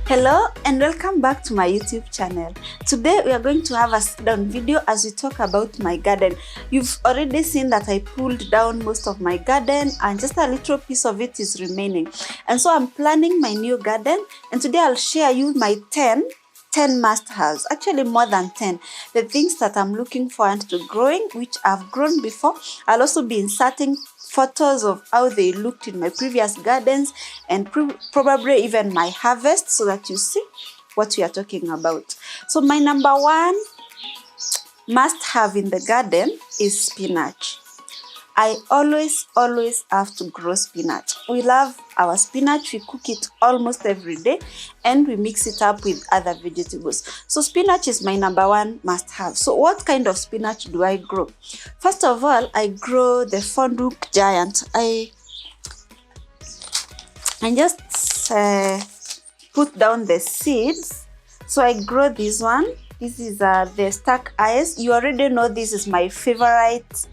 Hello and welcome back to my YouTube channel. Today we are going to have a sit-down video as we talk about my garden. You've already seen that I pulled down most of my garden and just a little piece of it is remaining. And so I'm planning my new garden, and today I'll share you my 10 must-haves, actually more than 10, the things that I'm looking forward to growing, which I've grown before. I'll also be inserting photos of how they looked in my previous gardens and probably even my harvest, so that you see what we are talking about. So my number one must have in the garden is spinach. I always have to grow spinach. We love our spinach. We cook it almost every day and we mix it up with other vegetables. So spinach is my number one must have. So what kind of spinach do I grow? First of all, I grow the fondue giant. I just put down the seeds. So I grow this one. This is the stuck eyes. You already know this is my favorite.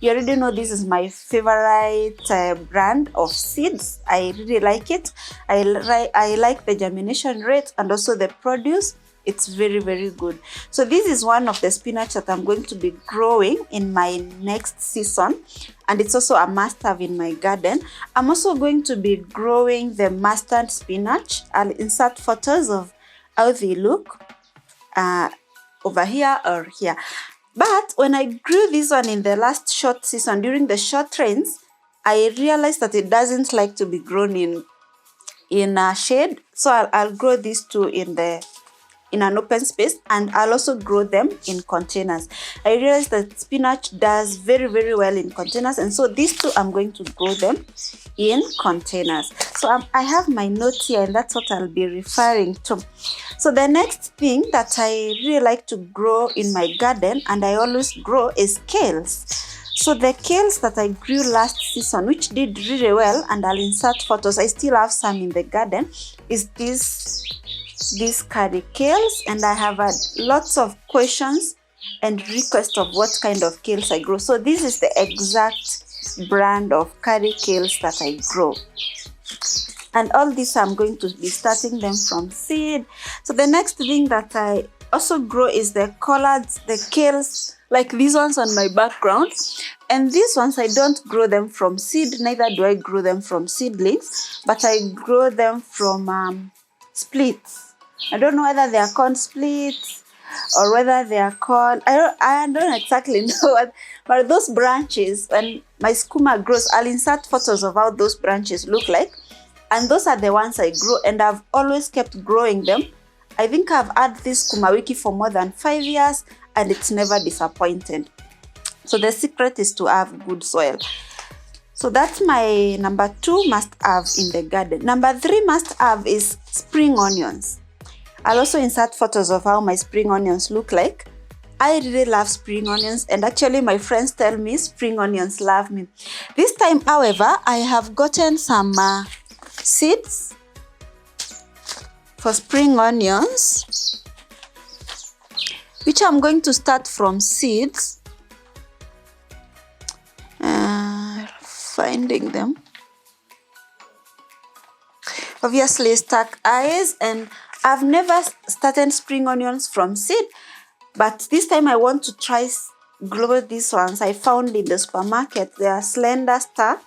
You already know this is my favorite brand of seeds. I really like it. I like the germination rate and also the produce. It's very good. So this is one of the spinach that I'm going to be growing in my next season, and it's also a must-have in my garden. I'm also going to be growing the mustard spinach. I'll insert photos of how they look over here or here. But when I grew this one in the last short season, during the short rains, I realized that it doesn't like to be grown in a shade. So I'll grow these two in an open space, and I'll also grow them in containers. I realized that spinach does very well in containers, and so these two I'm going to grow them in containers. So I have my note here, and that's what I'll be referring to. So the next thing that I really like to grow in my garden, and I always grow, is kales. So the kales that I grew last season, which did really well, and I'll insert photos, I still have some in the garden, is these curry kales, and I have had lots of questions and requests of what kind of kales I grow. So this is the exact brand of curry kales that I grow. And all this I'm going to be starting them from seed. So the next thing that I also grow is the collards, the kales, like these ones on my background. And these ones I don't grow them from seed, neither do I grow them from seedlings, but I grow them from splits. I don't know whether they are called splits or whether they are called, I don't exactly know what, but those branches, when my skuma grows, I'll insert photos of how those branches look like. And those are the ones I grow, and I've always kept growing them. I think I've had this skuma wiki for more than 5 years, and it's never disappointed. So the secret is to have good soil. So that's my number 2 must have in the garden. Number 3 must have is spring onions. I'll also insert photos of how my spring onions look like. I really love spring onions, and actually my friends tell me spring onions love me. This time, however, I have gotten some seeds for spring onions, which I'm going to start from seeds. Finding them. Obviously stuck eyes, and I've never started spring onions from seed, but this time I want to try grow these ones I found in the supermarket. They are Slender Star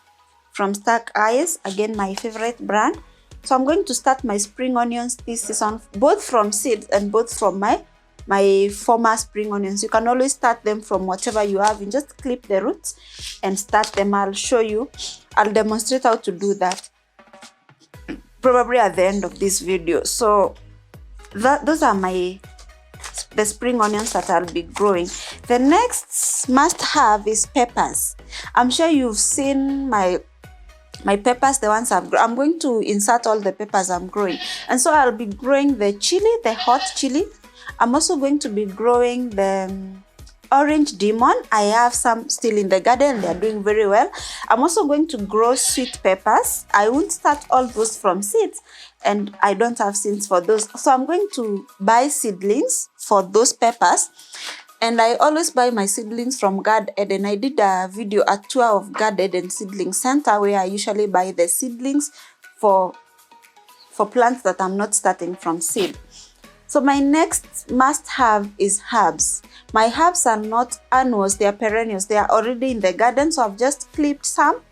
from Stuck Eyes, again my favorite brand. So I'm going to start my spring onions this season, both from seeds and both from my former spring onions. You can always start them from whatever you have, and just clip the roots and start them. I'll show you, I'll demonstrate how to do that probably at the end of this video. So those are the spring onions that I'll be growing. The next must have is peppers. I'm sure you've seen my peppers, the ones I'm going to insert all the peppers I'm growing. And so I'll be growing the chili, the hot chili. I'm also going to be growing the orange demon. I have some still in the garden. They are doing very well. I'm also going to grow sweet peppers. I won't start all those from seeds, and I don't have seeds for those. So I'm going to buy seedlings for those peppers. And I always buy my seedlings from Garden. I did a tour of Garden Seedling Center, where I usually buy the seedlings for for plants that I'm not starting from seed. So my next must-have is herbs. My herbs are not annuals, they are perennials. They are already in the garden, so I've just clipped some.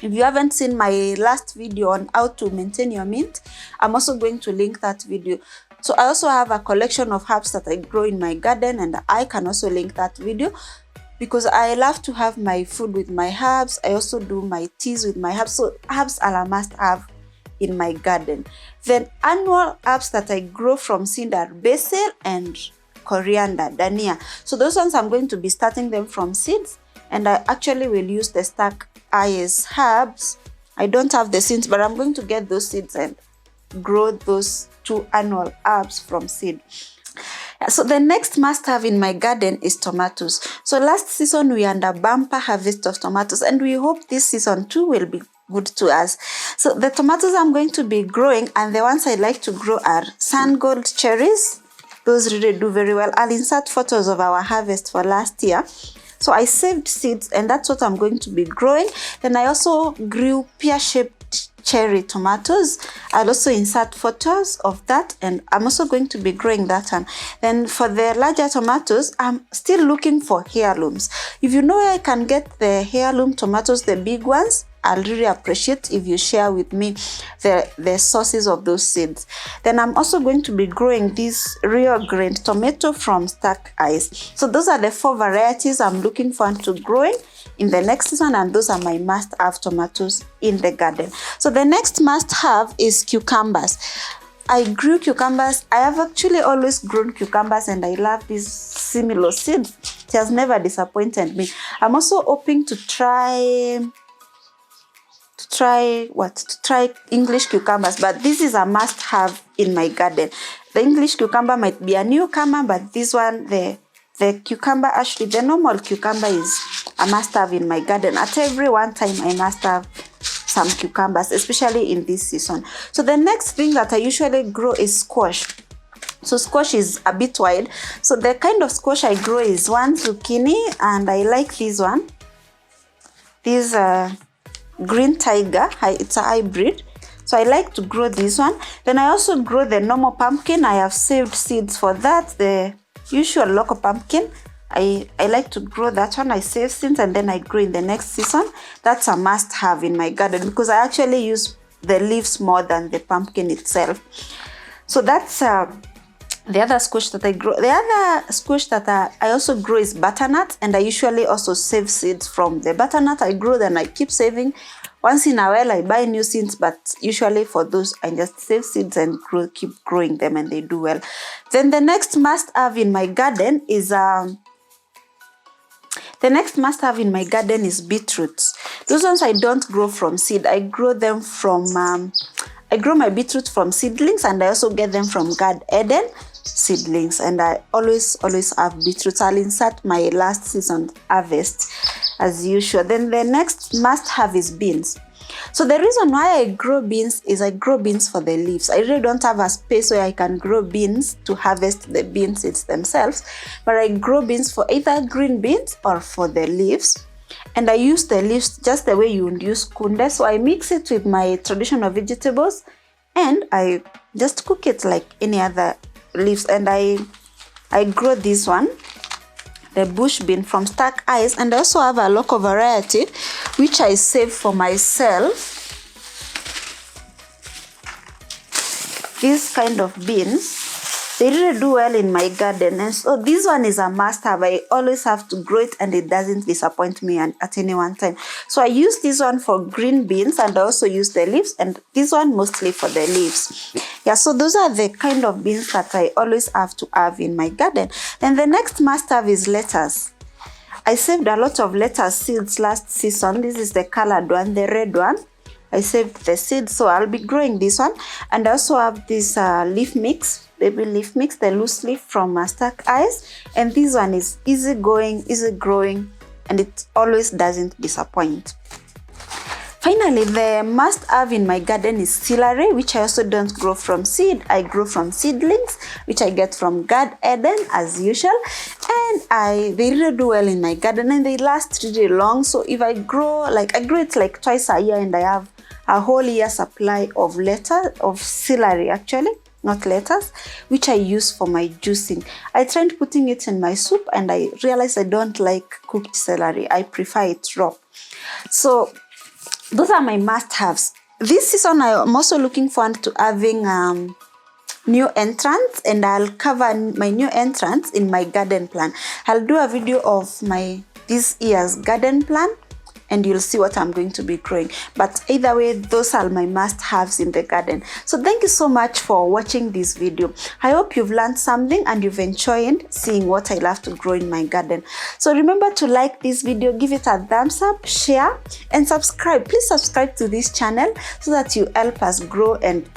If you haven't seen my last video on how to maintain your mint, I'm also going to link that video. So I also have a collection of herbs that I grow in my garden, and I can also link that video because I love to have my food with my herbs. I also do my teas with my herbs. So herbs are a must-have in my garden. Then annual herbs that I grow from seed are basil and coriander, dania. So those ones I'm going to be starting them from seeds, and I actually will use the stack as herbs. I don't have the seeds, but I'm going to get those seeds and grow those 2 annual herbs from seed. So the next must-have in my garden is tomatoes. So last season we had a bumper harvest of tomatoes, and we hope this season too will be good to us. So the tomatoes I'm going to be growing, and the ones I like to grow, are sun gold cherries. Those really do very well. I'll insert photos of our harvest for last year. So I saved seeds, and that's what I'm going to be growing. Then I also grew pear-shaped cherry tomatoes. I'll also insert photos of that, and I'm also going to be growing that one. Then for the larger tomatoes, I'm still looking for heirlooms. If you know where I can get the heirloom tomatoes, the big ones, I'll really appreciate if you share with me the sources of those seeds. Then I'm also going to be growing this Rio Grande tomato from Stack Eyes. So those are the 4 varieties I'm looking forward to growing in the next season, and those are my must-have tomatoes in the garden. So the next must-have is cucumbers. I grew cucumbers. I have actually always grown cucumbers, and I love these similar seeds. It has never disappointed me. I'm also hoping to try English cucumbers, but this is a must-have in my garden. The English cucumber might be a newcomer, but this one, the cucumber, actually the normal cucumber, is a must-have in my garden. At every one time I must have some cucumbers, especially in this season. So the next thing that I usually grow is squash. So squash is a bit wide. So the kind of squash I grow is one zucchini, and I like this one. This green tiger, it's a hybrid, so I like to grow this one. Then I also grow the normal pumpkin. I have saved seeds for that, the usual local pumpkin. I like to grow that one. I save seeds and then I grow in the next season. That's a must-have in my garden because I actually use the leaves more than the pumpkin itself. So that's the other squash that I grow. The other squash that I also grow is butternut, and I usually also save seeds from the butternut. I grow, then I keep saving. Once in a while I buy new seeds, but usually for those I just save seeds and keep growing them, and they do well. Then the next must-have in my garden is beet roots. Those ones I don't grow from seed. I grow them from I grow my beetroot from seedlings, and I also get them from Garden.No seedlings, and I always have beetroots. I'll insert my last season harvest as usual. Then the next must-have is beans. So the reason why I grow beans is I grow beans for the leaves. I really don't have a space where I can grow beans to harvest the bean seeds themselves, but I grow beans for either green beans or for the leaves. And I use the leaves just the way you would use kunde. So I mix it with my traditional vegetables, and I just cook it like any other leaves. And I grow this one, the bush bean from Stack Eyes, and I also have a local variety which I save for myself. These kind of beans, they really do well in my garden, and so this one is a must-have. I always have to grow it, and it doesn't disappoint me at any one time. So I use this one for green beans, and I also use the leaves, and this one mostly for the leaves. Yeah, so those are the kind of beans that I always have to have in my garden. Then the next must-have is lettuce. I saved a lot of lettuce seeds last season. This is the colored one, the red one. I saved the seeds, so I'll be growing this one. And I also have this leaf mix, baby leaf mix, the loose leaf from Stack Eyes. And this one is easy going, easy growing, and it always doesn't disappoint. Finally, the must-have in my garden is celery, which I also don't grow from seed. I grow from seedlings, which I get from Garden as usual. And they really do well in my garden, and they last really long. So if I grow, I grow it like twice a year, and I have a whole year supply of celery actually, not lettuce, which I use for my juicing. I tried putting it in my soup and I realized I don't like cooked celery. I prefer it raw. So those are my must-haves. This season I'm also looking forward to having new entrants, and I'll cover my new entrants in my garden plan. I'll do a video of this year's garden plan and you'll see what I'm going to be growing. But either way, those are my must-haves in the garden. So thank you so much for watching this video. I hope you've learned something and you've enjoyed seeing what I love to grow in my garden. So remember to like this video, give it a thumbs up, share, and subscribe. Please subscribe to this channel so that you help us grow and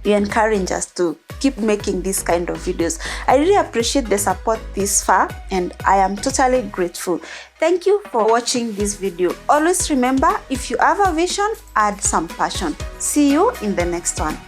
you encourage us to keep making this kind of videos. I really appreciate the support this far and I am totally grateful. Thank you for watching this video. Always remember, if you have a vision, add some passion. See you in the next one.